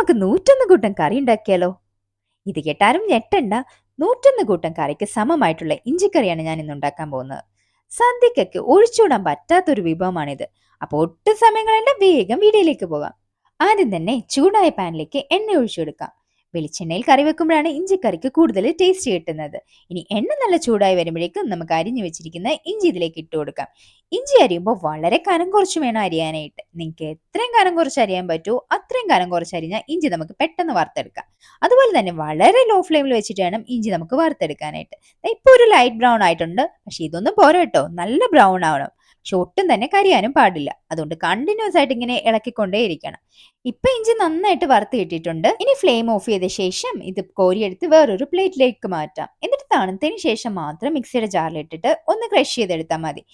നമുക്ക് 101 കൂട്ടം കറി ഉണ്ടാക്കിയാലോ? ഇത് കേട്ടാലും ഞെട്ടണ്ട. 101 കൂട്ടം കറിക്ക് സമമായിട്ടുള്ള ഇഞ്ചിക്കറിയാണ് ഞാൻ ഇന്ന് ഉണ്ടാക്കാൻ പോകുന്നത്. സദ്യക്കൊക്കെ ഒഴിച്ചുകൂടാൻ പറ്റാത്തൊരു വിഭവമാണിത്. അപ്പോൾ ഒട്ടും സമയം കളയണ്ട, വേഗം വീഡിയോയിലേക്ക് പോകാം. ആദ്യം തന്നെ ചൂടായ പാനിലേക്ക് എണ്ണ ഒഴിച്ചു കൊടുക്കാം. വെളിച്ചെണ്ണയിൽ കറി വെക്കുമ്പോഴാണ് ഇഞ്ചിക്കറിക്ക് കൂടുതൽ ടേസ്റ്റ് കിട്ടുന്നത്. ഇനി എണ്ണ നല്ല ചൂടായി വരുമ്പോഴേക്കും നമുക്ക് അരിഞ്ഞു വെച്ചിരിക്കുന്ന ഇഞ്ചി ഇതിലേക്ക് ഇട്ട് കൊടുക്കാം. ഇഞ്ചി അരിയുമ്പോൾ വളരെ കനം കുറച്ച് വേണം അരിയാനായിട്ട്. നിങ്ങൾക്ക് എത്രയും കനം കുറച്ച് അരിയാൻ പറ്റുമോ അത്രയും കനം കുറച്ച് അരിഞ്ഞാൽ ഇഞ്ചി നമുക്ക് പെട്ടെന്ന് വറുത്തെടുക്കാം. അതുപോലെ തന്നെ വളരെ ലോ ഫ്ലെയിമിൽ വെച്ചിട്ട് വേണം ഇഞ്ചി നമുക്ക് വറുത്തെടുക്കാനായിട്ട്. ഇപ്പോൾ ഒരു ലൈറ്റ് ബ്രൗൺ ആയിട്ടുണ്ട്. പക്ഷെ ഇതൊന്നും പോരാ കേട്ടോ, നല്ല ബ്രൗൺ ആവണം. പക്ഷെ ഒട്ടും തന്നെ കരിയാനും പാടില്ല. അതുകൊണ്ട് കണ്ടിന്യൂസ് ആയിട്ട് ഇങ്ങനെ ഇളക്കിക്കൊണ്ടേ ഇരിക്കണം. ഇപ്പൊ ഇഞ്ചി നന്നായിട്ട് വറുത്ത് കിട്ടിയിട്ടുണ്ട്. ഇനി ഫ്ലെയിം ഓഫ് ചെയ്ത ശേഷം ഇത് കോരിയെടുത്ത് വേറൊരു പ്ലേറ്റിലേക്ക് മാറ്റാം. എന്നിട്ട് തണുത്തതിന് ശേഷം മാത്രം മിക്സിയുടെ ജാറിലിട്ടിട്ട് ഒന്ന് ക്രഷ് ചെയ്തെടുത്താൽ മതി.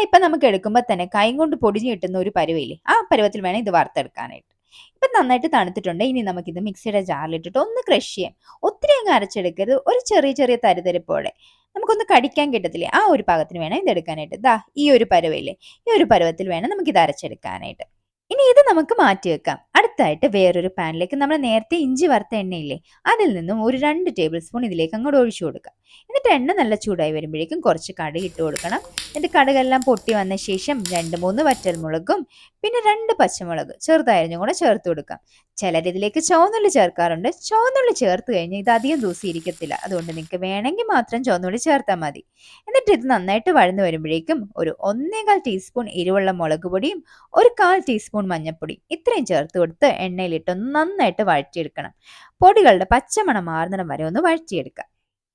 ഇപ്പൊ നമുക്ക് എടുക്കുമ്പോൾ തന്നെ കൈ കൊണ്ട് പൊടിഞ്ഞു കിട്ടുന്ന ഒരു പരുവയില്ലേ, ആ പരുവത്തിൽ വേണം ഇത് വറുത്തെടുക്കാനായിട്ട്. ഇപ്പൊ നന്നായിട്ട് തണുത്തിട്ടുണ്ട്. ഇനി നമുക്കിത് മിക്സിയുടെ ജാറിലിട്ടിട്ട് ഒന്ന് ക്രഷ് ചെയ്യാം. ഒത്തിരി അങ്ങ് അരച്ചെടുക്കരുത്, ഒരു ചെറിയ ചെറിയ തരിതരിപ്പോടെ നമുക്കൊന്ന് കടിക്കാൻ കിട്ടത്തില്ലേ, ആ ഒരു പാകത്തിന് വേണം ഇത് എടുക്കാനായിട്ട്. ഈ ഒരു പരുവയില്ലേ, ഈ ഒരു പരുവത്തിൽ വേണം നമുക്ക് ഇത് അരച്ചെടുക്കാനായിട്ട്. ഇനി ഇത് നമുക്ക് മാറ്റി വെക്കാം. അടുത്തായിട്ട് വേറൊരു പാനിലേക്ക് നമ്മൾ നേരത്തെ ഇഞ്ചി വറുത്ത എണ്ണയില്ലേ, അതിൽ നിന്നും ഒരു 2 ടേബിൾ സ്പൂൺ ഇതിലേക്ക് അങ്ങോട്ട് ഒഴിച്ചു കൊടുക്കാം. എന്നിട്ട് എണ്ണ നല്ല ചൂടായി വരുമ്പോഴേക്കും കുറച്ച് കടുക് ഇട്ട് കൊടുക്കണം. എന്നിട്ട് കടുകെല്ലാം പൊട്ടി വന്ന ശേഷം 2-3 വറ്റൽമുളകും പിന്നെ 2 പച്ചമുളക് ചെറുതായിരുന്നു കൂടെ ചേർത്ത് കൊടുക്കാം. ചിലർ ഇതിലേക്ക് ചുവന്നുള്ളി ചേർക്കാറുണ്ട്. ചുവന്നുള്ളി ചേർത്ത് കഴിഞ്ഞാൽ ഇത് അധികം ദിവസം ഇരിക്കത്തില്ല. അതുകൊണ്ട് നിങ്ങൾക്ക് വേണമെങ്കിൽ മാത്രം ചുവന്നുള്ളി ചേർത്താൽ മതി. എന്നിട്ട് ഇത് നന്നായിട്ട് വഴന്നു വരുമ്പോഴേക്കും ഒരു 1/4 ടീസ്പൂൺ എരിവുള്ള മുളക് പൊടിയും 1/4 ടീസ്പൂൺ മഞ്ഞൾപ്പൊടി ഇത്രയും ചേർത്ത് കൊടുത്ത് എണ്ണയിലിട്ടൊന്ന് നന്നായിട്ട് വഴറ്റിയെടുക്കണം. പൊടികളുടെ പച്ചമണം മാറുന്നിടം വരെ ഒന്ന് വഴറ്റിയെടുക്കാം.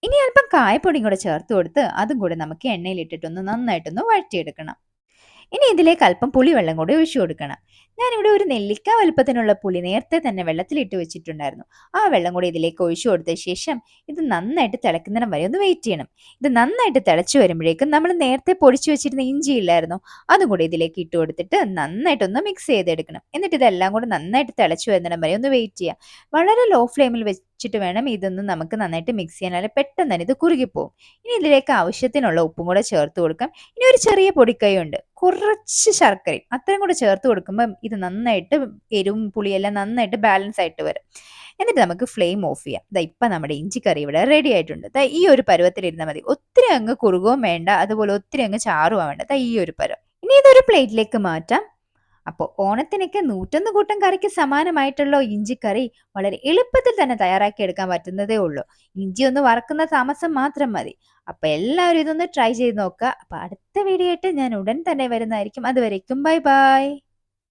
ഇനി അല്പം കായപ്പൊടിയും കൂടെ ചേർത്ത് കൊടുത്ത് അതും കൂടെ നമുക്ക് എണ്ണയിലിട്ടിട്ടൊന്ന് നന്നായിട്ടൊന്ന് വഴറ്റിയെടുക്കണം. ഇനി ഇതിലേക്ക് അല്പം പുളിവെള്ളം കൂടി ഒഴിച്ചു കൊടുക്കണം. ഞാനിവിടെ ഒരു നെല്ലിക്ക വലുപ്പത്തിനുള്ള പുളി നേരത്തെ തന്നെ വെള്ളത്തിലിട്ട് വെച്ചിട്ടുണ്ടായിരുന്നു. ആ വെള്ളം കൂടി ഇതിലേക്ക് ഒഴിച്ചു കൊടുത്ത ശേഷം ഇത് നന്നായിട്ട് തിളക്കുന്നിടം വരെ ഒന്ന് വെയിറ്റ് ചെയ്യണം. ഇത് നന്നായിട്ട് തിളച്ചു വരുമ്പോഴേക്കും നമ്മൾ നേരത്തെ പൊടിച്ചു വെച്ചിരുന്ന ഇഞ്ചി ഇല്ലായിരുന്നോ, അതും കൂടി ഇതിലേക്ക് ഇട്ട് കൊടുത്തിട്ട് നന്നായിട്ടൊന്ന് മിക്സ് ചെയ്തെടുക്കണം. എന്നിട്ട് ഇതെല്ലാം കൂടി നന്നായിട്ട് തിളച്ചു വരുന്നിടം വരെ ഒന്ന് വെയിറ്റ് ചെയ്യാം. വളരെ ലോ ഫ്ലെയിമിൽ വെച്ചിട്ട് വേണം ഇതൊന്ന് നമുക്ക് നന്നായിട്ട് മിക്സ് ചെയ്യാൻ, അല്ലെങ്കിൽ പെട്ടെന്ന് തന്നെ ഇത് കുറുകിപ്പോവും. ഇനി ഇതിലേക്ക് ആവശ്യത്തിനുള്ള ഉപ്പും കൂടെ ചേർത്ത് കൊടുക്കാം. ഇനി ഒരു ചെറിയ പൊടിക്കൈ ഉണ്ട്, കുറച്ച് ശർക്കരയും അത്രയും കൂടെ ചേർത്ത് കൊടുക്കുമ്പം ഇത് നന്നായിട്ട് എരിവും പുളിയെല്ലാം നന്നായിട്ട് ബാലൻസ് ആയിട്ട് വരും. എന്നിട്ട് നമുക്ക് ഫ്ലെയിം ഓഫ് ചെയ്യാം. ഇപ്പൊ നമ്മുടെ ഇഞ്ചിക്കറി ഇവിടെ റെഡി ആയിട്ടുണ്ട്. ഈ ഒരു പരുവത്തിൽ മതി. ഒത്തിരി അങ്ങ് കുറുകവും വേണ്ട, അതുപോലെ ഒത്തിരി അങ്ങ് ചാറുവാൻ വേണ്ട. ഈ ഒരു പരുവം. ഇനി ഇതൊരു പ്ലേറ്റിലേക്ക് മാറ്റാം. അപ്പോൾ ഓണത്തിനൊക്കെ 101 കൂട്ടം കറിക്ക് സമാനമായിട്ടുള്ള ഇഞ്ചിക്കറി വളരെ എളുപ്പത്തിൽ തന്നെ തയ്യാറാക്കി എടുക്കാൻ പറ്റുന്നതേ ഉള്ളൂ. ഇഞ്ചി ഒന്ന് വറക്കുന്ന താമസം മാത്രം മതി. അപ്പൊ എല്ലാവരും ഇതൊന്ന് ട്രൈ ചെയ്ത് നോക്കുക. അപ്പൊ അടുത്ത വീഡിയോ ആയിട്ട് ഞാൻ ഉടൻ തന്നെ വരുന്നതായിരിക്കും. അതുവരേക്കും ബൈ ബൈ.